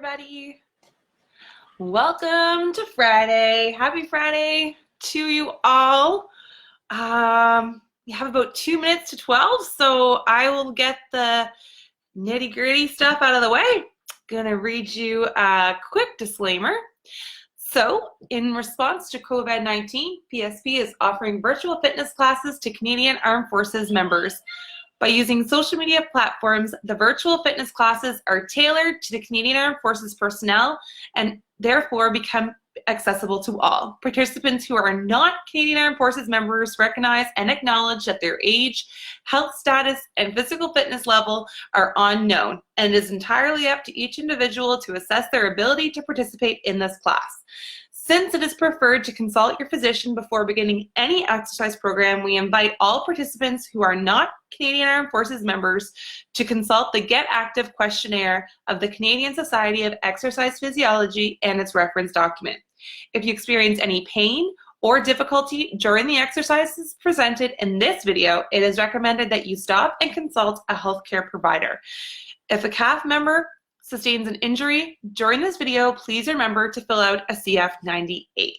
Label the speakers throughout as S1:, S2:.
S1: everybody. Welcome to Friday. Happy Friday to you all. We have about 2 minutes to 12, so I will get the nitty-gritty stuff out of the way. Gonna read you a quick disclaimer. So, in response to COVID-19, PSP is offering virtual fitness classes to Canadian Armed Forces members. By using social media platforms, the virtual fitness classes are tailored to the Canadian Armed Forces personnel and therefore become accessible to all. Participants who are not Canadian Armed Forces members recognize and acknowledge that their age, health status, and physical fitness level are unknown, and it is entirely up to each individual to assess their ability to participate in this class. Since it is preferred to consult your physician before beginning any exercise program, we invite all participants who are not Canadian Armed Forces members to consult the Get Active Questionnaire of the Canadian Society of Exercise Physiology and its reference document. If you experience any pain or difficulty during the exercises presented in this video, it is recommended that you stop and consult a healthcare provider. If a CAF member sustains an injury during this video, please remember to fill out a CF98.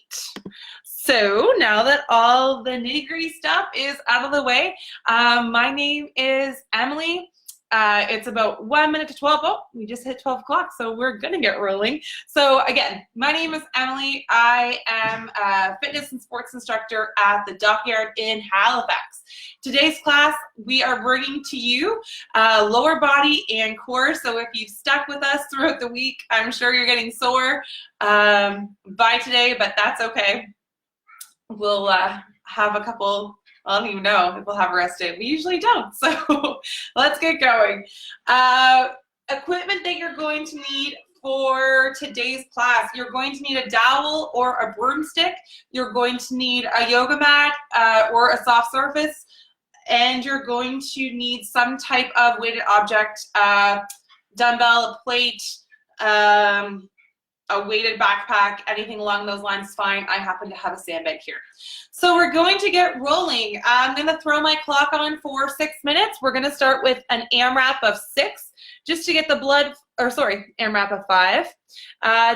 S1: So now that all the nitty-gritty stuff is out of the way, my name is Emily. It's about 1 minute to 12. Oh, we just hit 12 o'clock, so we're gonna get rolling. So again, my name is Emily. I am a fitness and sports instructor at the Dockyard in Halifax. Today's class, we are bringing to you lower body and core. So if you've stuck with us throughout the week, I'm sure you're getting sore by today, but that's okay. We'll have a couple, I don't even know if we'll have a rest day. We usually don't, so let's get going. Equipment that you're going to need for today's class. You're going to need a dowel or a broomstick. You're going to need a yoga mat or a soft surface. And you're going to need some type of weighted object, dumbbell, a plate, a weighted backpack, anything along those lines is fine. I happen to have a sandbag here. So we're going to get rolling. I'm gonna throw my clock on for 6 minutes. We're gonna start with an AMRAP of 6, just to get the blood, or sorry, AMRAP of 5.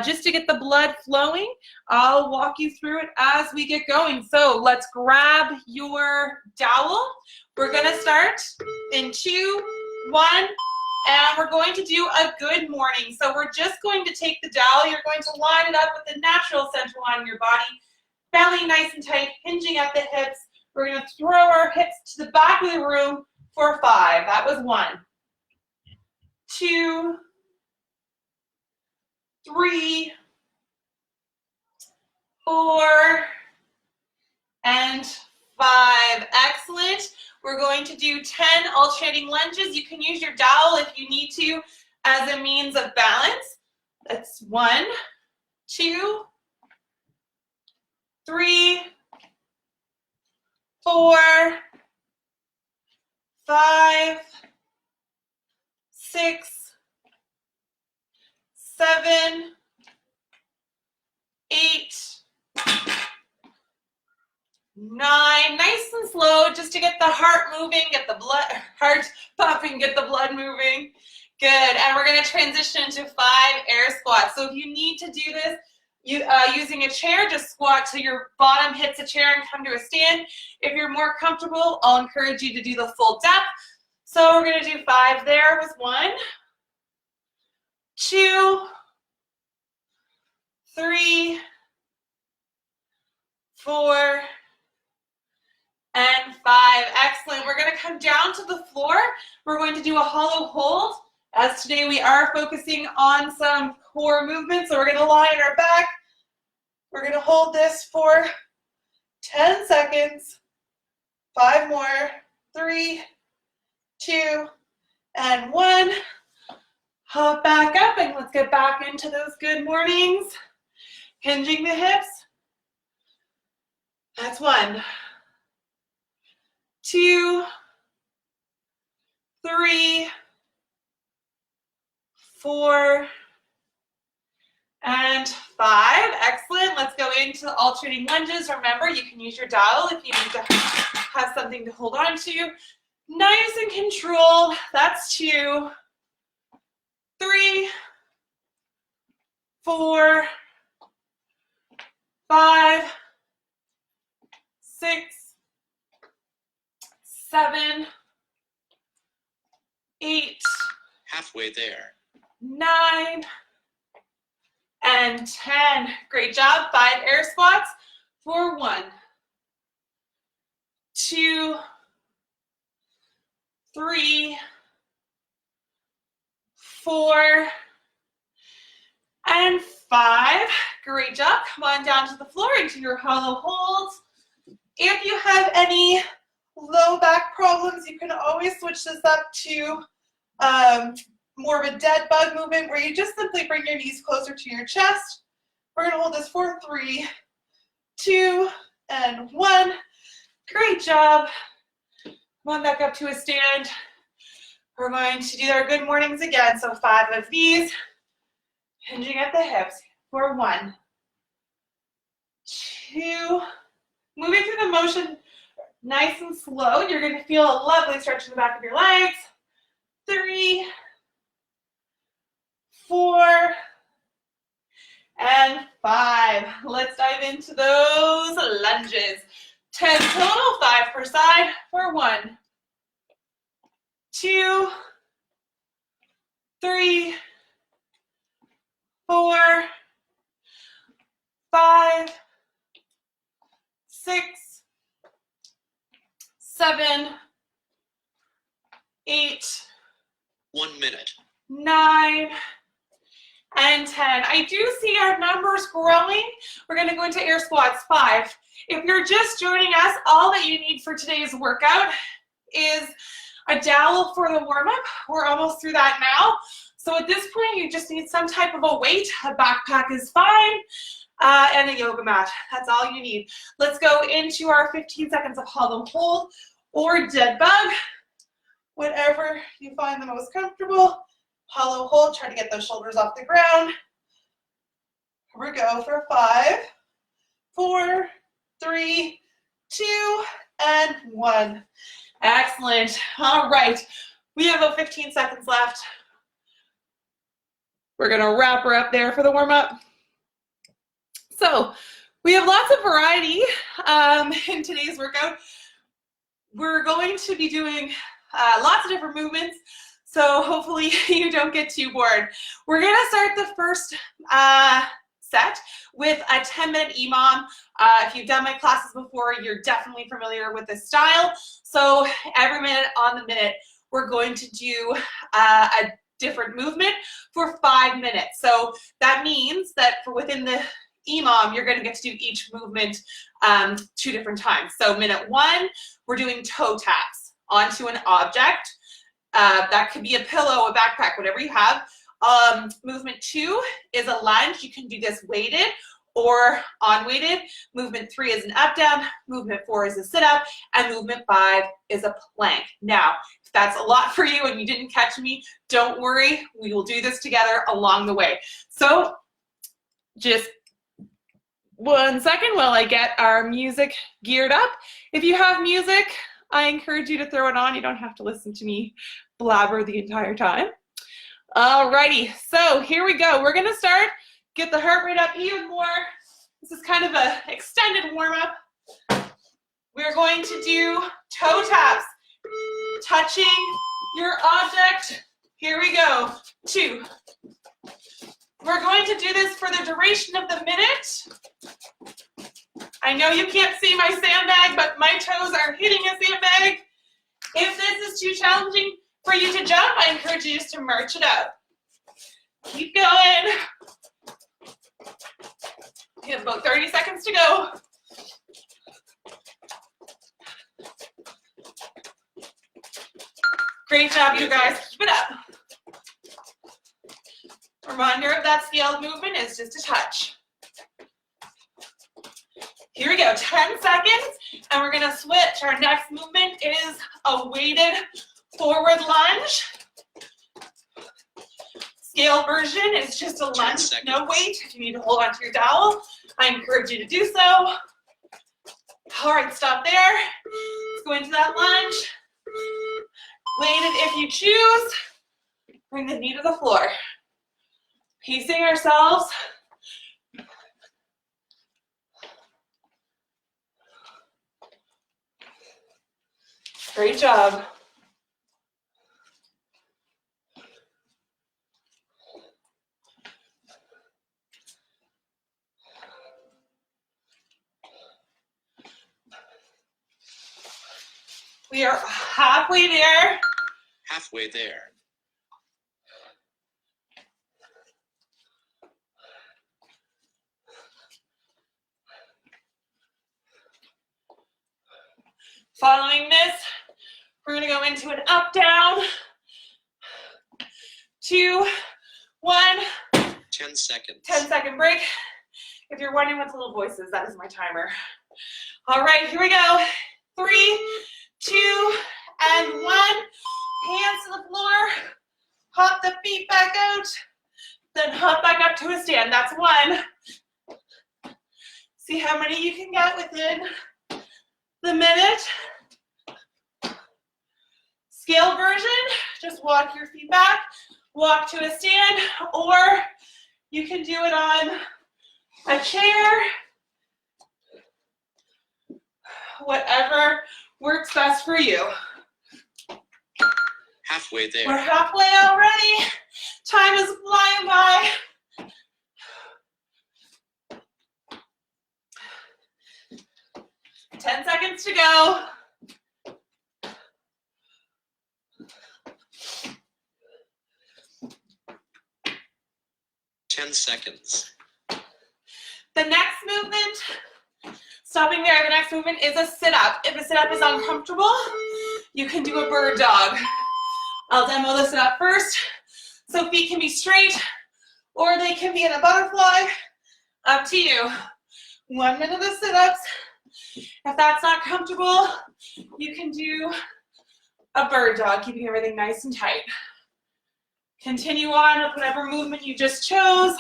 S1: Just to get the blood flowing. I'll walk you through it as we get going. So let's grab your dowel. We're gonna start in 2, 1, and we're going to do a good morning. So we're just going to take the dowel. You're going to line it up with the natural center line in your body. Belly nice and tight, hinging at the hips. We're going to throw our hips to the back of the room for 5. That was 1, 2, 3, 4, and 5. Excellent. We're going to do 10 alternating lunges. You can use your dowel if you need to as a means of balance. That's 1, 2, 3, 4, 5, 6, 7, 8, 9, nice and slow, just to get the heart moving, get the heart pumping, get the blood moving. Good, and we're gonna transition to 5 air squats. So if you need to do this, using a chair, just squat till your bottom hits a chair and come to a stand. If you're more comfortable, I'll encourage you to do the full depth. So we're gonna do 5 there with 1, 2, 3, 4, and 5. Excellent. We're going to come down to the floor. We're going to do a hollow hold. As today we are focusing on some core movements, so we're going to lie on our back. We're going to hold this for 10 seconds. 5 more. 3, 2, and 1. Hop back up and let's get back into those good mornings. Hinging the hips. That's 1, 2, 3, 4, and 5. Excellent. Let's go into alternating lunges. Remember, you can use your dowel if you need to have something to hold on to. Nice and control. That's 2, 3, 4, 5, 6, 7, 8.
S2: Halfway there.
S1: 9, and 10. Great job. 5 air squats for 1, 2, 3, 4, and 5. Great job. Come on down to the floor into your hollow holds. If you have any low back problems, you can always switch this up to more of a dead bug movement where you just simply bring your knees closer to your chest. We're going to hold this for 3, 2, and 1. Great job. Come on back up to a stand. We're going to do our good mornings again. So 5 of these, hinging at the hips for 1, 2, moving through the motion nice and slow. You're going to feel a lovely stretch in the back of your legs. 3, 4, and 5. Let's dive into those lunges. 10 total, 5 per side for 1, 2, 3, 4, 5, 6, 7, 8.
S2: 1 minute.
S1: 9, and 10. I do see our numbers growing. We're going to go into air squats. 5. If you're just joining us, all that you need for today's workout is a dowel for the warm-up. We're almost through that now. So at this point, you just need some type of a weight. A backpack is fine, and a yoga mat. That's all you need. Let's go into our 15 seconds of hollow hold or dead bug. Whatever you find the most comfortable. Hollow hold, try to get those shoulders off the ground. Here we go for 5, 4, 3, 2, and 1. Excellent. All right. We have about 15 seconds left. We're going to wrap her up there for the warm-up. So we have lots of variety in today's workout. We're going to be doing lots of different movements. So hopefully you don't get too bored. We're going to start the first set with a 10-minute EMOM. If you've done my classes before, you're definitely familiar with this style. So every minute on the minute, we're going to do a different movement for 5 minutes. So that means that for within the EMOM, you're going to get to do each movement 2 different times. So minute 1, we're doing toe taps onto an object. That could be a pillow, a backpack, whatever you have. Movement 2 is a lunge. You can do this weighted or unweighted. Movement 3 is an up down. Movement 4 is a sit up, and movement 5 is a plank. Now, if that's a lot for you and you didn't catch me, don't worry. We will do this together along the way. So just 1 second while I get our music geared up. If you have music, I encourage you to throw it on. You don't have to listen to me blabber the entire time. Alrighty, so here we go. We're gonna start, get the heart rate up even more. This is kind of an extended warm-up. We're going to do toe taps, touching your object. Here we go, 2. We're going to do this for the duration of the minute. I know you can't see my sandbag, but my toes are hitting a sandbag. If this is too challenging for you to jump, I encourage you just to march it out. Keep going. You have about 30 seconds to go. Great job, you guys. Keep it up. Reminder of that scaled movement is just a touch. Here we go, 10 seconds, and we're gonna switch. Our next movement is a weighted forward lunge. Scale version is just a lunge, no weight. If you need to hold onto your dowel, I encourage you to do so. All right, stop there. Let's go into that lunge. Weighted if you choose. Bring the knee to the floor. Pacing ourselves Great job. We are halfway there.
S2: Halfway there.
S1: Following this, we're going to go into an up, down. 2, 1.
S2: 10 seconds.
S1: 10-second break. If you're wondering what's little voices, that is my timer. All right, here we go. 3, 2, and 1. Hands to the floor. Hop the feet back out. Then hop back up to a stand. That's 1. See how many you can get within the minute. Scale version, just walk your feet back, walk to a stand, or you can do it on a chair. Whatever works best for you.
S2: Halfway there.
S1: We're halfway already. Time is flying by. Ten seconds to go.
S2: Seconds.
S1: The next movement, stopping there, the next movement is a sit-up. If a sit-up is uncomfortable, you can do a bird dog. I'll demo the sit-up first. So feet can be straight, or they can be in a butterfly. Up to you. 1 minute of sit-ups. If that's not comfortable, you can do a bird dog, keeping everything nice and tight. Continue on with whatever movement you just chose.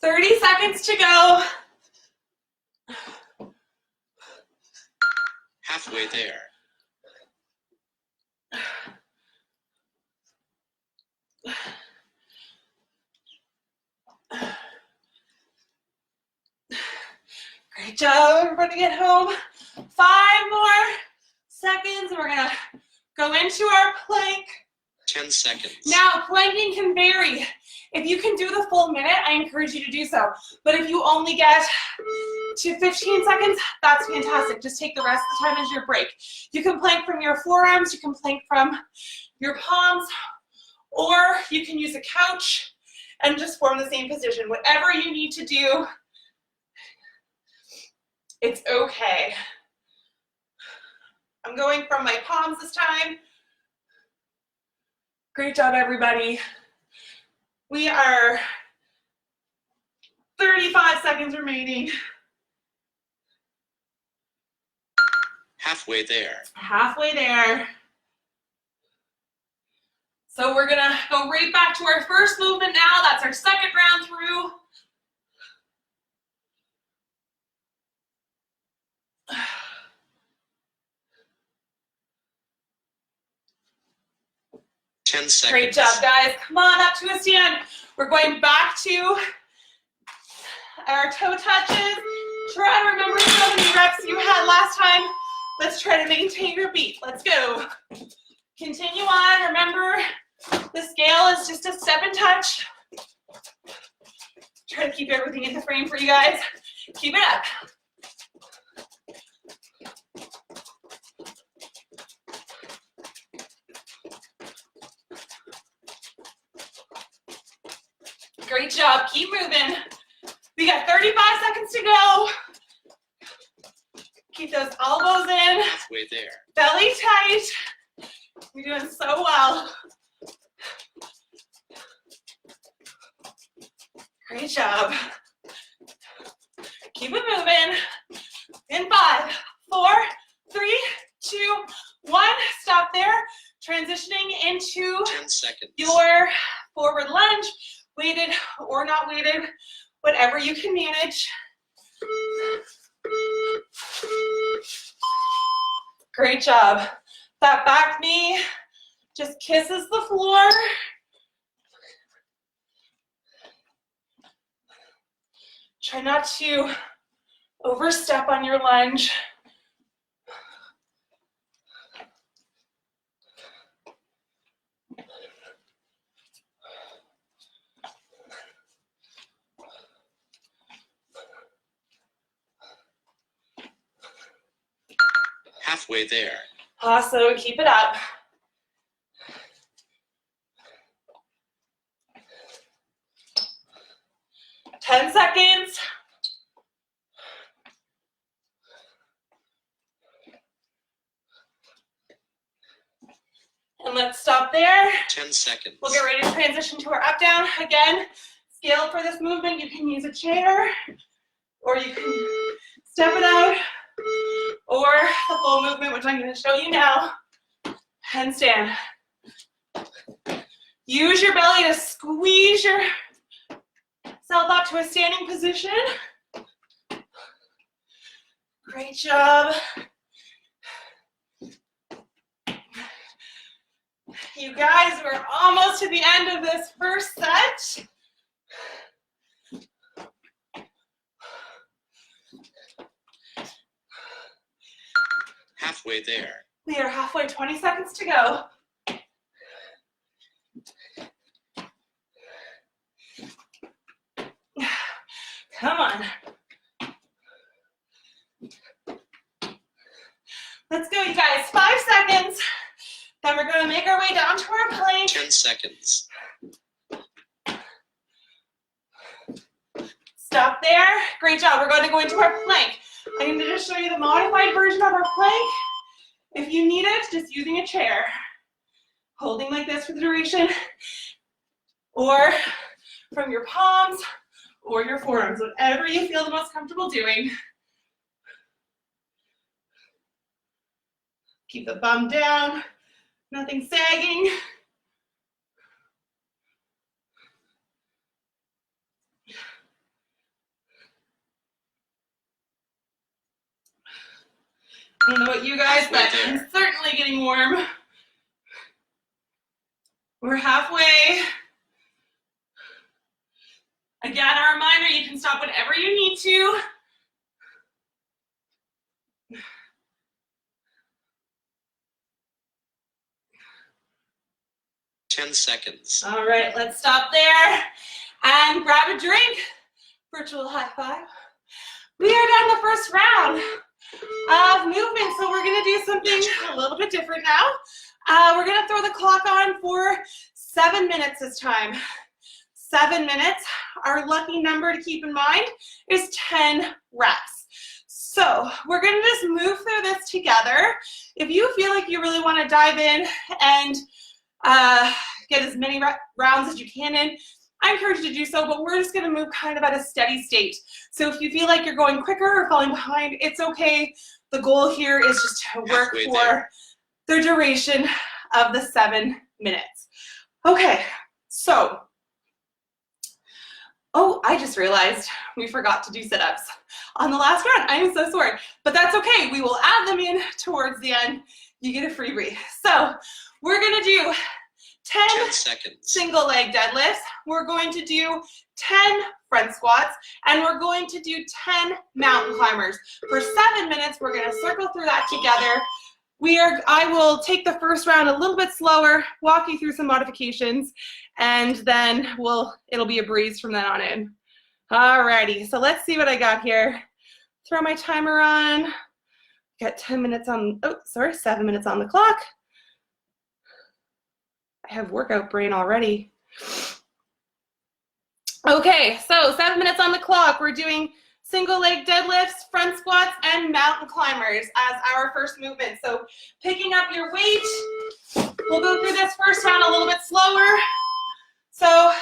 S1: 30 seconds to go.
S2: Halfway there.
S1: Great job, everybody at home. 5 more seconds, and we're gonna go into our plank.
S2: 10 seconds.
S1: Now, planking can vary. If you can do the full minute, I encourage you to do so. But if you only get to 15 seconds, that's fantastic. Just take the rest of the time as your break. You can plank from your forearms, you can plank from your palms, or you can use a couch and just form the same position. Whatever you need to do, it's okay. I'm going from my palms this time. Great job, everybody. We are 35 seconds remaining.
S2: Halfway there.
S1: Halfway there. So we're gonna go right back to our first movement now. That's our second round through. Great job, guys. Come on up to a stand. We're going back to our toe touches. Try to remember how many reps you had last time. Let's try to maintain your beat. Let's go. Continue on. Remember, the scale is just a step and touch. Try to keep everything in the frame for you guys. Keep it up. Great job. Keep moving. We got 35 seconds to go. Keep those elbows in.
S2: Halfway there.
S1: Belly tight. You're doing so well. Great job. Keep it moving. In 5, 4, 3, 2, 1. Stop there. Transitioning into
S2: 10 seconds.
S1: Your forward lunge, weighted or not weighted, whatever you can manage. Great job. That back knee just kisses the floor. Try not to overstep on your lunge.
S2: Halfway there.
S1: Awesome, keep it up. Ten seconds. And let's stop there.
S2: 10 seconds.
S1: We'll get ready to transition to our up down. Again, scale for this movement. You can use a chair, or you can step it out, or the full movement, which I'm going to show you now. Handstand. Use your belly to squeeze yourself up to a standing position. Great job. You guys, we're almost to the end of this first set.
S2: Halfway there.
S1: We are halfway, 20 seconds to go. Come on. Let's go, you guys. 5 seconds. Then we're going to make our way down to our plank.
S2: 10 seconds.
S1: Stop there. Great job. We're going to go into our plank. I'm going to just show you the modified version of our plank. If you need it, just using a chair. Holding like this for the duration. Or from your palms or your forearms, whatever you feel the most comfortable doing. Keep the bum down. Nothing sagging. I don't know about you guys, but I'm certainly getting warm. We're halfway. Again, a reminder, you can stop whenever you need to.
S2: Ten seconds.
S1: All right, let's stop there and grab a drink. Virtual high five. We are done the first round of movement, so we're gonna do something a little bit different now. We're gonna throw the clock on for 7 minutes this time. 7 minutes. Our lucky number to keep in mind is 10 reps. So we're gonna just move through this together. If you feel like you really wanna dive in and get as many rounds as you can in, I encourage you to do so, but we're just gonna move kind of at a steady state. So if you feel like you're going quicker or falling behind, it's okay. The goal here is just to work for the duration of the 7 minutes. Okay, so, oh, I just realized we forgot to do sit-ups on the last round. I am so sorry, but that's okay. We will add them in towards the end. You get a freebie. So we're gonna do 10
S2: seconds.
S1: Single leg deadlifts. We're going to do 10 front squats, and we're going to do 10 mountain climbers. For 7 minutes, we're gonna circle through that together. I will take the first round a little bit slower, walk you through some modifications, and then it'll be a breeze from then on in. Alrighty, so let's see what I got here. Throw my timer on. Got 7 minutes on the clock. I have workout brain already. Okay, so 7 minutes on the clock. We're doing single leg deadlifts, front squats, and mountain climbers as our first movement. So picking up your weight, we'll go through this first round a little bit slower. So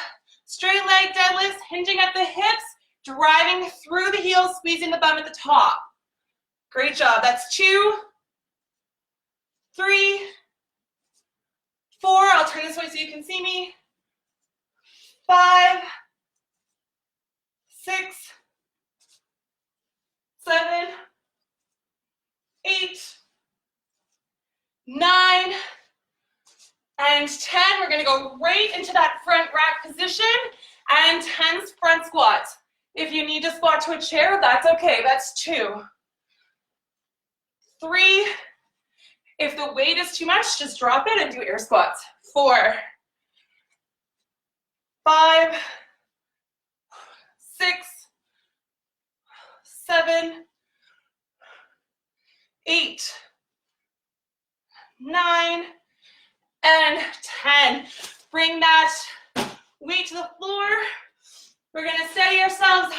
S1: straight leg deadlifts, hinging at the hips, driving through the heels, squeezing the bum at the top. Great job. That's 2, 3, 4. I'll turn this way so you can see me. 5, 6, 7, 8, 9, and 10. We're gonna go right into that front rack position and 10 front squats. If you need to squat to a chair, that's okay. That's 2. 3. If the weight is too much, just drop it and do air squats. 4. 5. 6. 7. 8. 9. And 10. Bring that weight to the floor. We're gonna steady ourselves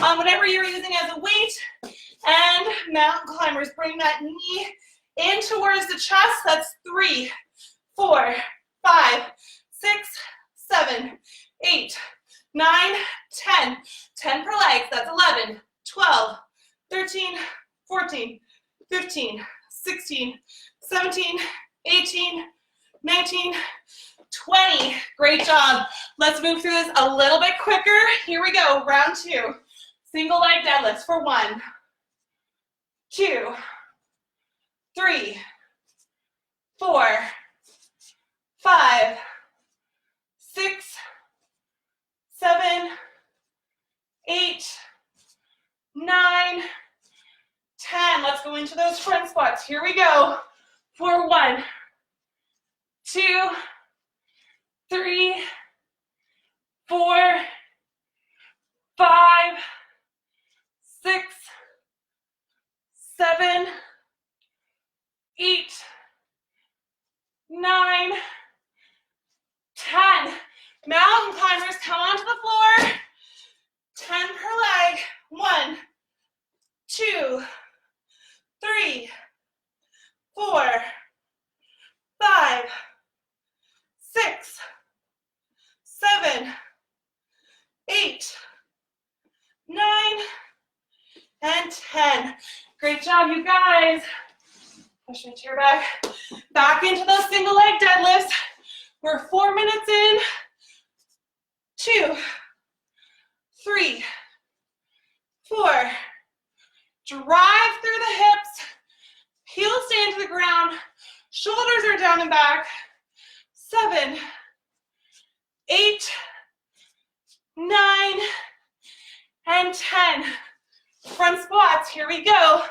S1: on whatever you're using as a weight. And mountain climbers, bring that knee in towards the chest. That's 3, 4, 5, 6, 7, 8, 9, 10. 10 per leg. That's 11, 12, 13, 14, 15, 16, 17, 18, 19, 20. Great job. Let's move through this a little bit quicker. Here we go. Round 2. Single leg deadlifts for 1, 2, 3, 4, 5, 6, 7, 8, 9, 10. Let's go into those front squats. Here we go. For 1, 2, 3, 4, 5, 6, 7, 8, 9, 10. Mountain climbers, come onto the floor. 10 per leg. 1, 2, 3, 4, 5, 6, 7, 8, 9, and 10. Great job, you guys. Push my chair back. Back into those single leg deadlifts. We're 4 minutes in. 2, 3, 4. Drive through the hips. Heels stay into the ground. Shoulders are down and back. 7, 8, 9, and 10. Front squats. Here we go.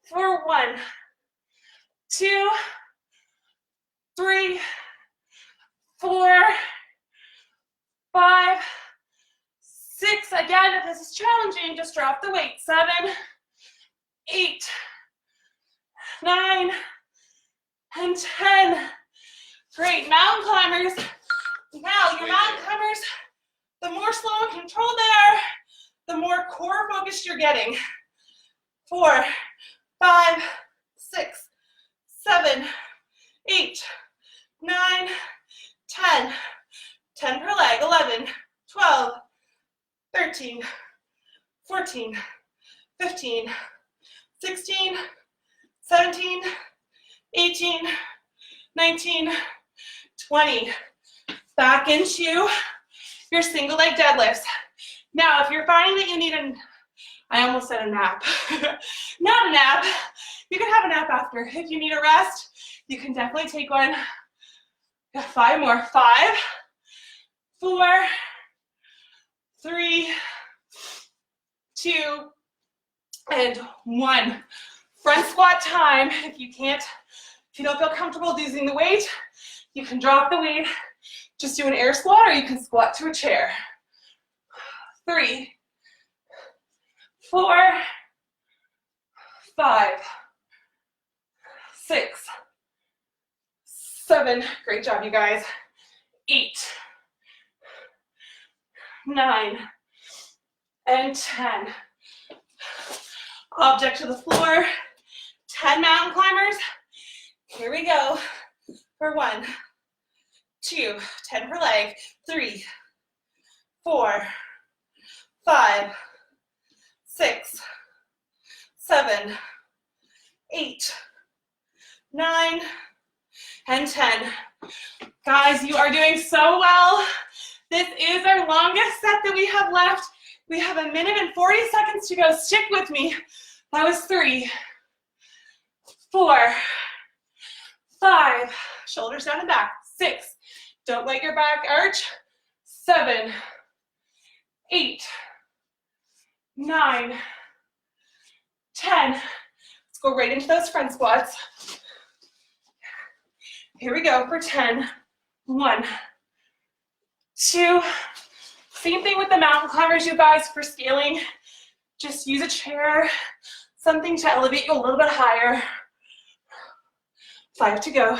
S1: For 1, 2, 3, 4, 5, 6. Again, if this is challenging, just drop the weight. 7, 8, 9, and 10. Great, mountain climbers. Now, your mountain climbers, the more slow and controlled they are, the more core focused you're getting. 4, 5, 6, 7, 8, 9, 10. 10 per leg. 11, 12, 13, 14, 15, 16, 17, 18, 19, 20. Back into your single leg deadlifts. Now, if you're finding that you need I almost said a nap. Not a nap. You can have a nap after. If you need a rest, you can definitely take one. 5 more. 5, 4, 3, 2, and 1. Front squat time. If you don't feel comfortable using the weight, you can drop the weight. Just do an air squat, or you can squat to a chair. 3, 4, 5, 6, 7. Great job, you guys. 8, 9, and 10. Object to the floor. 10 mountain climbers. Here we go. For 1, 2, 10 per leg. 3, 4, 5, 6, 7, 8, 9, and 10. Guys, you are doing so well. This is our longest set that we have left. We have 1 minute and 40 seconds to go. Stick with me. That was 3, 4, 5, shoulders down and back. 6, don't let your back arch. 7, 8, 9, 10. Let's go right into those front squats. Here we go for 10. 1, 2. Same thing with the mountain climbers, you guys, for scaling. Just use a chair, something to elevate you a little bit higher. 5 to go.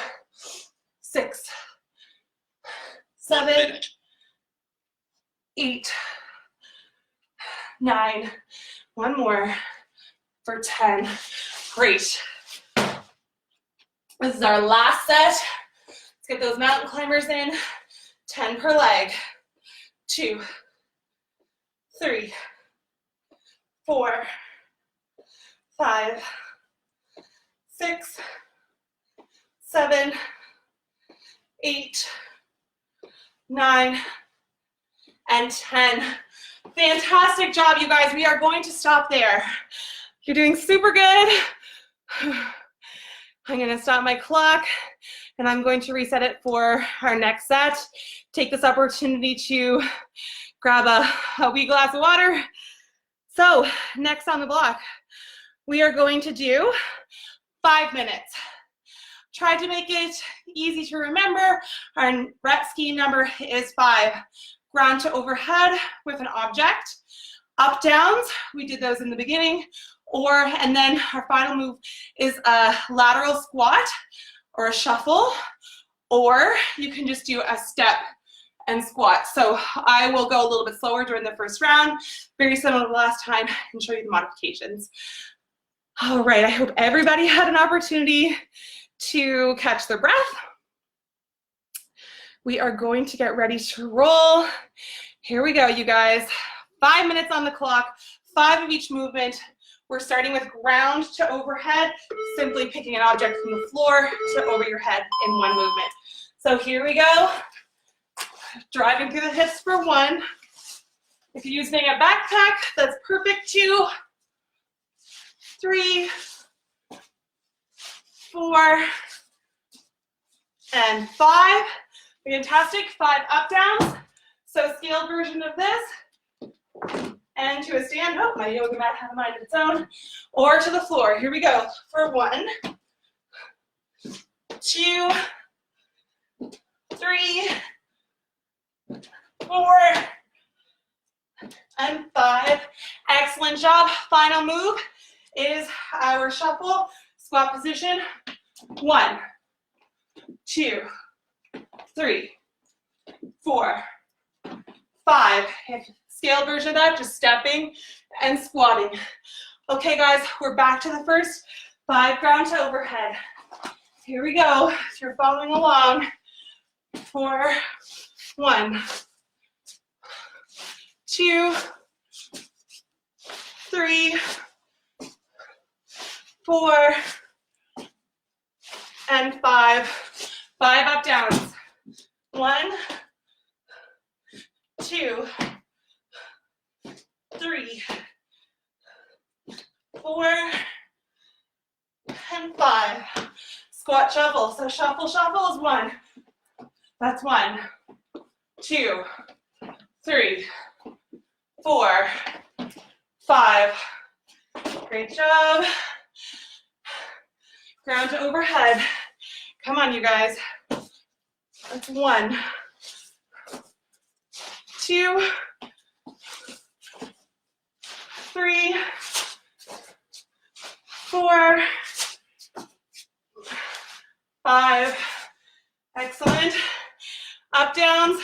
S1: 6, 7, 8, 9. One more for 10. Great. This is our last set. Let's get those mountain climbers in. 10 per leg. 2, 3, 4, 5, 6, 7, 8, 9, and 10. Fantastic job, you guys. We are going to stop there. You're doing super good. I'm going to stop my clock, and I'm going to reset it for our next set. Take this opportunity to grab a wee glass of water. So, next on the block, we are going to do 5 minutes. Try to make it easy to remember. Our rep scheme number is 5. Ground to overhead with an object. Up downs, we did those in the beginning. And then our final move is a lateral squat or a shuffle, or you can just do a step and squat. So I will go a little bit slower during the first round, very similar to last time, and show you the modifications. All right, I hope everybody had an opportunity to catch their breath. We are going to get ready to roll. Here we go, you guys. 5 minutes on the clock, 5 of each movement. We're starting with ground to overhead, simply picking an object from the floor to over your head in one movement. So here we go. Driving through the hips for 1. If you're using a backpack, that's perfect. 2, 3, 4, and 5. Fantastic. 5 up downs. So scaled version of this. And to a stand. Oh, my yoga mat had a mind of its own. Or to the floor. Here we go. For 1, 2, 3, 4, and 5. Excellent job. Final move is our shuffle squat position. 1, 2, 3, 4, 5. Scale version of that, just stepping and squatting. Okay, guys, we're back to the first 5 ground to overhead. Here we go. If you're following along, for 1, 2, 3, 4, and 5. 5 up downs. 1, 2, 3, 4, and 5. Squat shuffle. So shuffle is 1. That's 1, 2, 3, 4, 5. Great job. Ground to overhead. Come on, you guys. That's 1, 2, 3, 4, 5. Excellent. Up downs.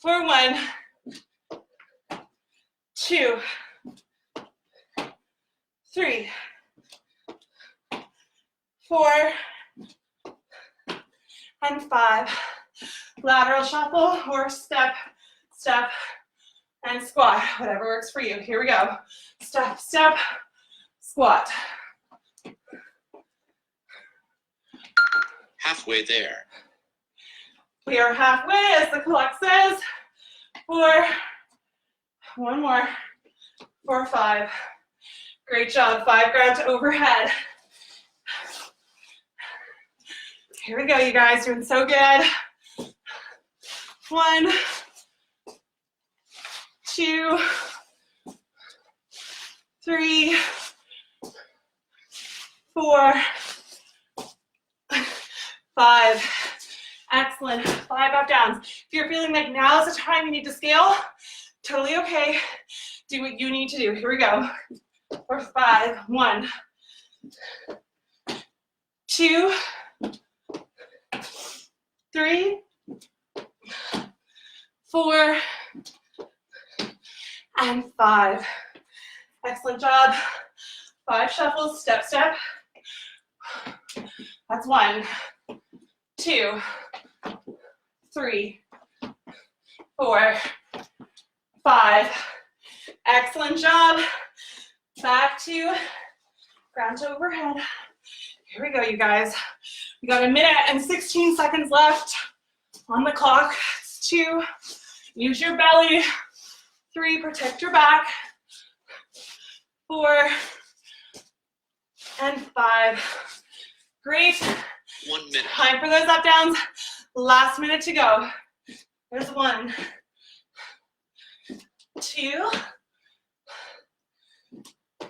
S1: For 1, 2, 3, 4, and 5. Lateral shuffle or step, step, and squat. Whatever works for you. Here we go. Step, step, squat.
S2: Halfway there.
S1: We are halfway, as the clock says, for 1 more, for 5. Great job. 5 ground to overhead. Here we go, you guys. Doing so good. 1, 2, 3, 4, 5. Excellent. 5 up downs. If you're feeling like now is the time you need to scale, totally okay. Do what you need to do. Here we go. For 5. 1, 2, 3, 4, and 5. Excellent job. 5 shuffles, step, step. That's 1, 2, 3, 4, 5. Excellent job. Back to ground to overhead. Here we go, you guys. We got 1 minute and 16 seconds left on the clock. It's 2. Use your belly. 3, protect your back. 4 and 5. Great.
S2: 1 minute.
S1: Time for those up downs. Last minute to go. There's 1, 2,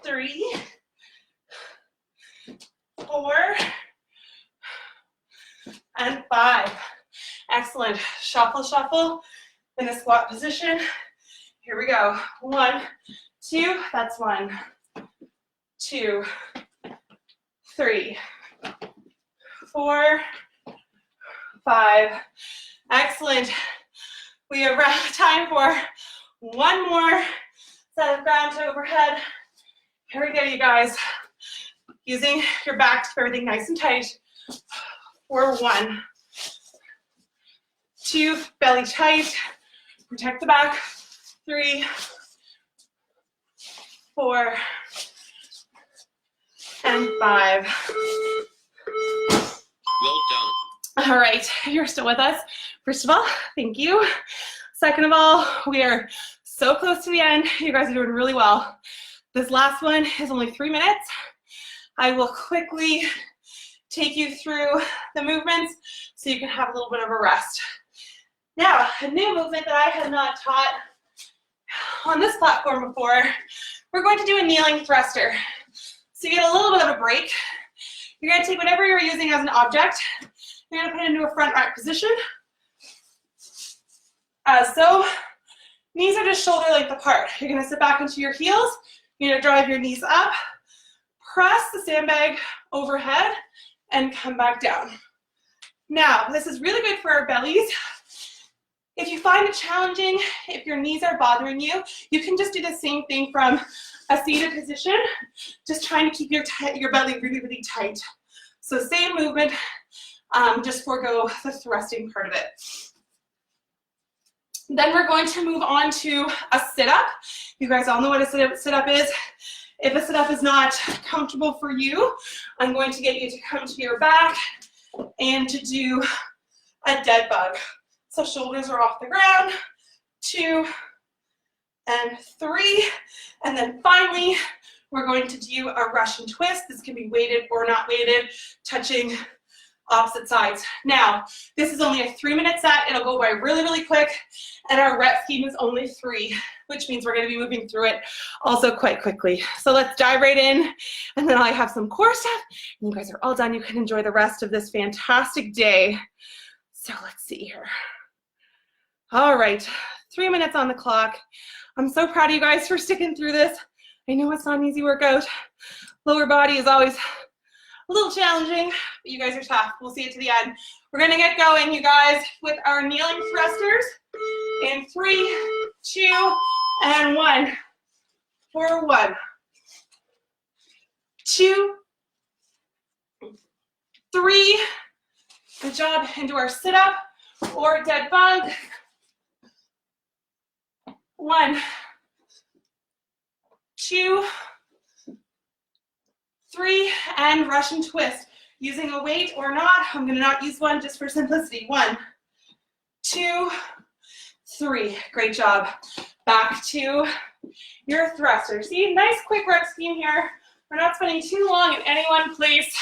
S1: 3, 4, and 5. Excellent. Shuffle, shuffle in a squat position. Here we go. 1, 2, that's 1, 2, 3, 4, 5. Excellent. We have time for 1 more set of ground to overhead. Here we go, you guys. Using your back to keep everything nice and tight. For 1, 2, belly tight. Protect the back. 3, 4, and 5.
S2: Well done.
S1: All right, you're still with us. First of all, thank you. Second of all, we are so close to the end. You guys are doing really well. This last one is only 3 minutes. I will quickly take you through the movements so you can have a little bit of a rest. Now, a new movement that I have not taught on this platform before, we're going to do a kneeling thruster. So you get a little bit of a break. You're going to take whatever you're using as an object, you're going to put it into a front rack position. As so, knees are just shoulder length apart. You're going to sit back into your heels. You're going to drive your knees up, press the sandbag overhead, and come back down. Now, this is really good for our bellies. If you find it challenging, if your knees are bothering you, you can just do the same thing from a seated position, just trying to keep your belly really, really tight. So same movement, just forego the thrusting part of it. Then we're going to move on to a sit-up. You guys all know what a sit-up is. If a sit-up is not comfortable for you, I'm going to get you to come to your back and to do a dead bug. So shoulders are off the ground, 2 and 3. And then finally, we're going to do a Russian twist. This can be weighted or not weighted, touching opposite sides. Now, this is only a 3-minute set. It'll go by really, really quick. And our rep scheme is only 3, which means we're going to be moving through it also quite quickly. So let's dive right in. And then I have some core stuff. And you guys are all done. You can enjoy the rest of this fantastic day. So let's see here. All right, 3 minutes on the clock. I'm so proud of you guys for sticking through this. I know it's not an easy workout. Lower body is always a little challenging, but you guys are tough. We'll see it to the end. We're gonna get going, you guys, with our kneeling thrusters in 3, 2, and 1. For 1, 2, 3. Good job. Into our sit-up or dead bug. 1, 2, 3, and Russian twist. Using a weight or not, I'm going to not use one just for simplicity. 1, 2, 3. Great job. Back to your thruster. See, nice quick rep scheme here. We're not spending too long in any one place.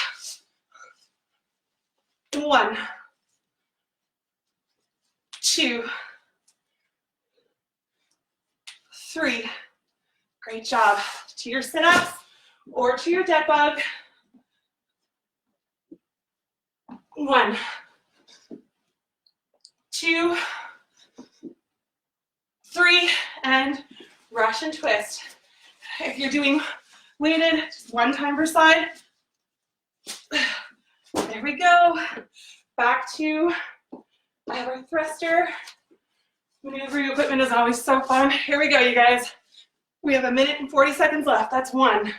S1: 1, 2, 3. Great job. to your sit-ups or to your dead bug. 1, 2, 3, and rush and twist. If you're doing weighted, just 1 time per side. There we go. Back to our thruster. Maneuvering equipment is always so fun. Here we go, you guys. We have 1 minute and 40 seconds left. That's 1.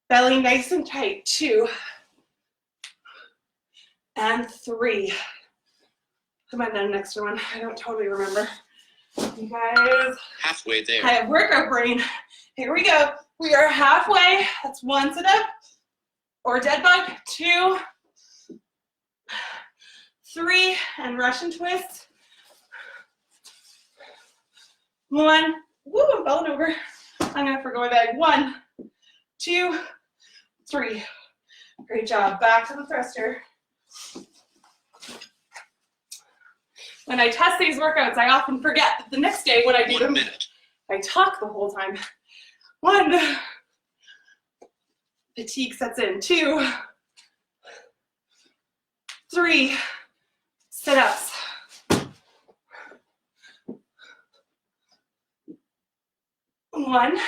S1: Belly nice and tight. 2. And 3. I might have done an extra one. I don't totally remember. You guys.
S2: Halfway there.
S1: I have workout brain. Here we go. We are halfway. That's 1 sit-up or dead bug. 2, 3, and rush and twist. 1. Woo, I'm falling over. I'm gonna forgo my bag. 1, 2, 3. Great job. Back to the thruster. When I test these workouts, I often forget that the next day when I do
S2: 1
S1: them,
S2: minute.
S1: I talk the whole time. 1. Fatigue sets in. 2, 3. Sit-ups. 1,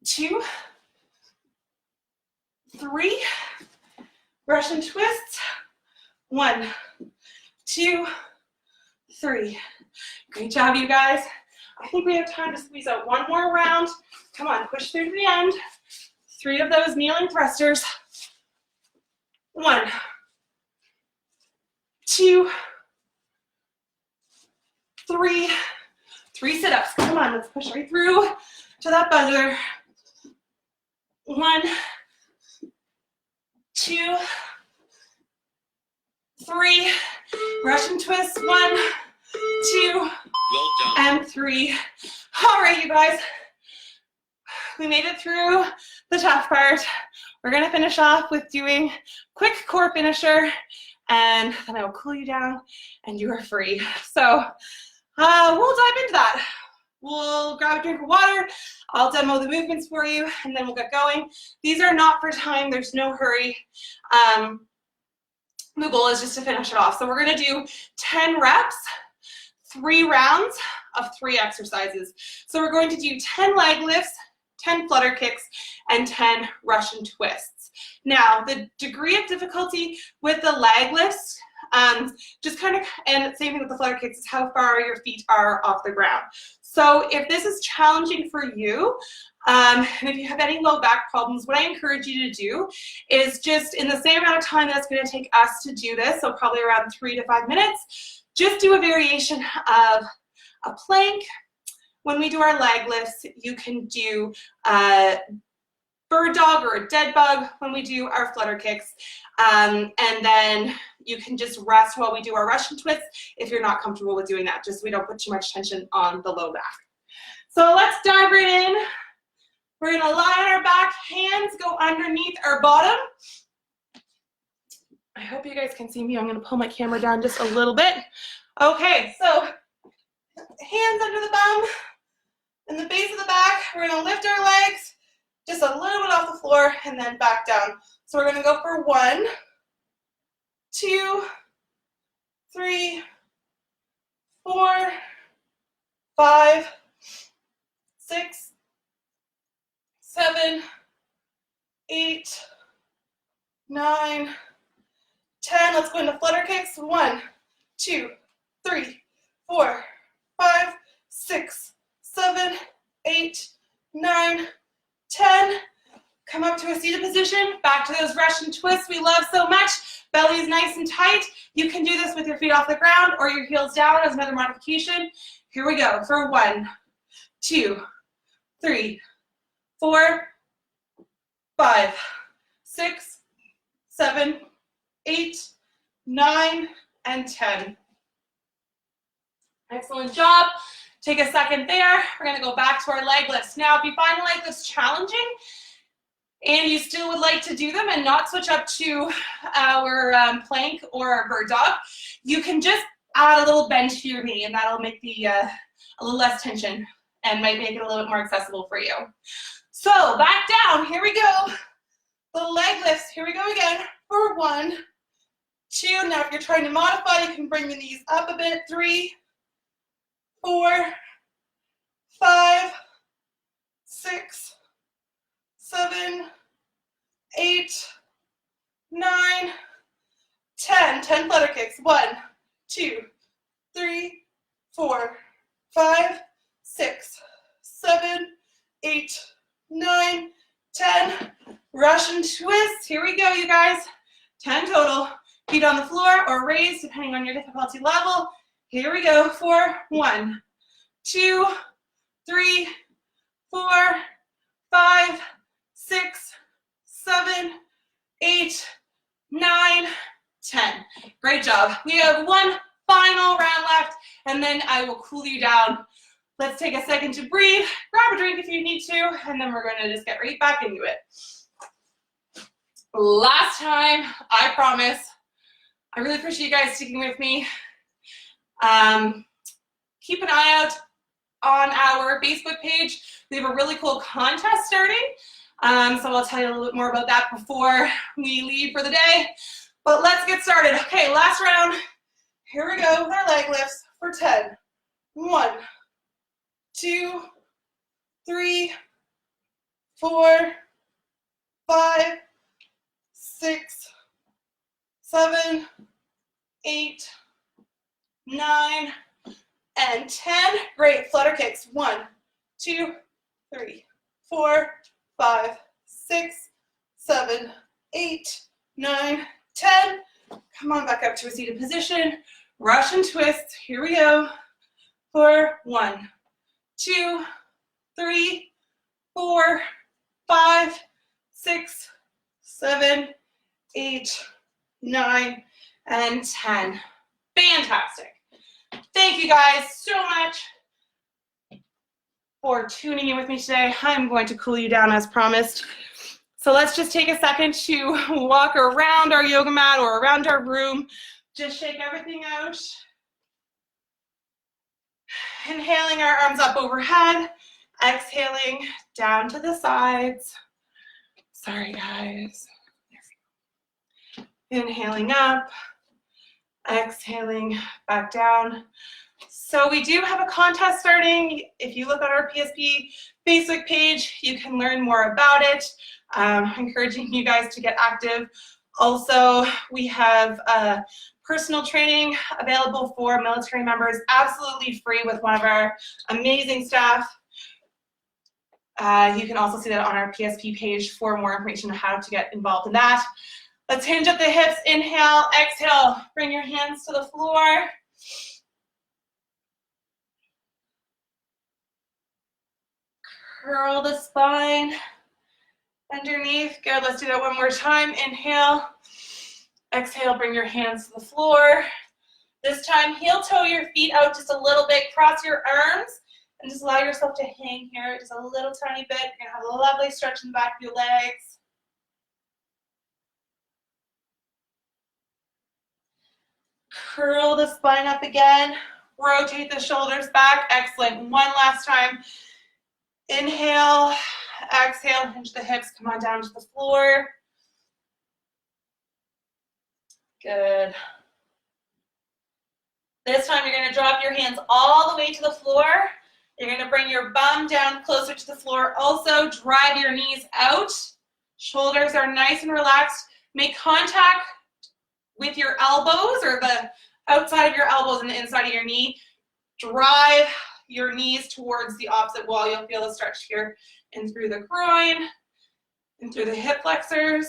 S1: 2, 3. Rush and twist. 1, 2, 3. Great job, you guys. I think we have time to squeeze out 1 more round. Come on, push through to the end. 3 of those kneeling thrusters. 1, 2, 3. 3 sit-ups. Come on, let's push right through to that buzzer. 1, 2, 3. Rush and twist. 1, 2,
S2: Well done.
S1: and 3. All right, you guys. We made it through the tough part. We're gonna finish off with doing quick core finisher, and then I will cool you down and you are free. So we'll dive into that. We'll grab a drink of water. I'll demo the movements for you, and then we'll get going. These are not for time. There's no hurry. The goal is just to finish it off. So we're gonna do 10 reps, 3 rounds of 3 exercises. So we're going to do 10 leg lifts, 10 flutter kicks, and 10 rush and twists. Now, the degree of difficulty with the leg lifts, just kind of, and same thing with the flutter kicks, is how far your feet are off the ground. So if this is challenging for you, and if you have any low back problems, what I encourage you to do is just in the same amount of time that's going to take us to do this, so probably around 3 to 5 minutes, just do a variation of a plank. When we do our leg lifts, you can do a bird dog or a dead bug when we do our flutter kicks. And then you can just rest while we do our rush and twists if you're not comfortable with doing that, just so we don't put too much tension on the low back. So let's dive right in. We're gonna lie on our back, hands go underneath our bottom. I hope you guys can see me. I'm gonna pull my camera down just a little bit. Okay, so hands under the bum and the base of the back. We're gonna lift our legs just a little bit off the floor and then back down. So we're gonna go for 1, 2, 3, 4, 5, 6, 7, 8, 9, 10. Let's go into flutter kicks. 1, 2, 3, 4, 5, 6, 7, 8, 9, 10. Come up to a seated position. Back to those rush and twists we love so much. Belly is nice and tight. You can do this with your feet off the ground or your heels down as another modification. Here we go for 1, 2, 3, 4, 5, 6, 7, 8, 9, and 10. Excellent job. Take a second there. We're going to go back to our leg lifts. Now, if you find leg lifts challenging and you still would like to do them and not switch up to our plank or our bird dog, you can just add a little bend to your knee, and that'll make the a little less tension and might make it a little bit more accessible for you. So back down, here we go. The leg lifts, here we go again for 1, 2. Now if you're trying to modify, you can bring the knees up a bit. 3, 4, 5, 6, 7, 8, 9, 10. 10 flutter kicks. 1, 2, 3, 4, 5, 6, 7, 8, 9, 10. Russian twist. Here we go, you guys. 10 total. Feet on the floor or raised, depending on your difficulty level. Here we go for 1, 2, 3, 4, 5, 6, 7, 8, 9, 10. Great job. We have one final round left, and then I will cool you down. Let's take a second to breathe. Grab a drink if you need to, and then we're going to just get right back into it. Last time, I promise. I really appreciate you guys sticking with me. Keep an eye out on our Facebook page. We have a really cool contest starting. So I'll tell you a little bit more about that before we leave for the day. But let's get started. Okay, last round. Here we go with our leg lifts for 10. 1, 2, 3, 4, 5, 6, 7, 8, 9, and 10. Great. Flutter kicks. 1, 2, 3, 4, 5, 6, 7, 8, 9, 10. Come on back up to a seated position. Russian twist. Here we go. For 1, 2, 3, 4, 5, 6, 7, 8, 9, and 10. Fantastic. Thank you guys so much for tuning in with me today. I'm going to cool you down as promised. So let's just take a second to walk around our yoga mat or around our room. Just shake everything out. Inhaling our arms up overhead. Exhaling down to the sides. Sorry, guys. Inhaling up. Exhaling back down. So we do have a contest starting. If you look on our PSP Facebook page, you can learn more about it. Encouraging you guys to get active. Also, we have personal training available for military members, absolutely free with one of our amazing staff. You can also see that on our PSP page for more information on how to get involved in that. Let's hinge at the hips. Inhale, exhale. Bring your hands to the floor. Curl the spine underneath. Good. Let's do that one more time. Inhale. Exhale. Bring your hands to the floor. This time, heel toe your feet out just a little bit. Cross your arms and just allow yourself to hang here just a little tiny bit. You're going to have a lovely stretch in the back of your legs. Curl the spine up again. Rotate the shoulders back. Excellent. One last time. Inhale. Exhale. Hinge the hips. Come on down to the floor. Good. This time you're going to drop your hands all the way to the floor. You're going to bring your bum down closer to the floor. Also, drive your knees out. Shoulders are nice and relaxed. Make contact with your elbows or the outside of your elbows and the inside of your knee. Drive your knees towards the opposite wall. You'll feel a stretch here and through the groin and through the hip flexors.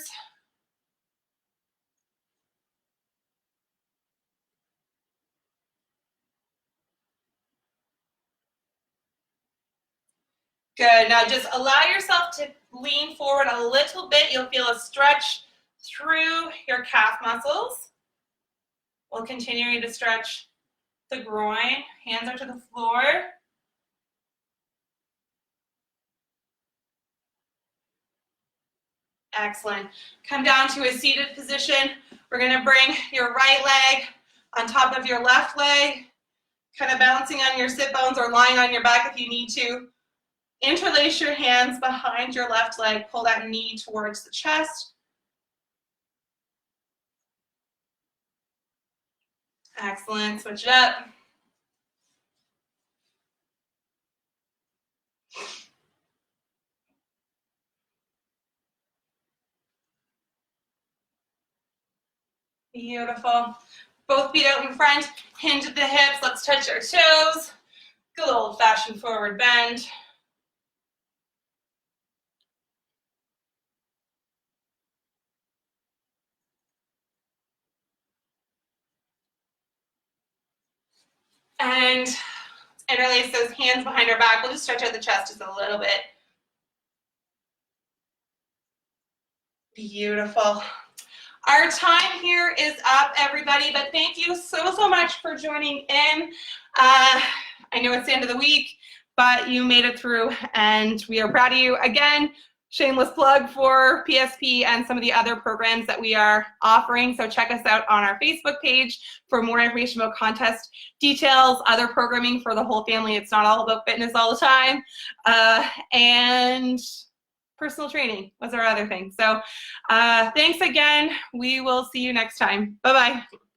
S1: Good. Now just allow yourself to lean forward a little bit. You'll feel a stretch through your calf muscles. We'll continue to stretch the groin. Hands are to the floor. Excellent. Come down to a seated position. We're going to bring your right leg on top of your left leg. kind of balancing on your sit bones or lying on your back if you need to. Interlace your hands behind your left leg. Pull that knee towards the chest. Excellent. Switch it up. Beautiful. Both feet out in front. Hinge at the hips. Let's touch our toes. Good old-fashioned forward bend. And interlace those hands behind our back. We'll just stretch out the chest just a little bit. Beautiful. Our time here is up, everybody, but thank you so much for joining in. I know it's the end of the week, but you made it through, and we are proud of you. Again, shameless plug for PSP and some of the other programs that we are offering. So check us out on our Facebook page for more information about contest details, other programming for the whole family. It's not all about fitness all the time. And personal training was our other thing. So thanks again. We will see you next time. Bye-bye.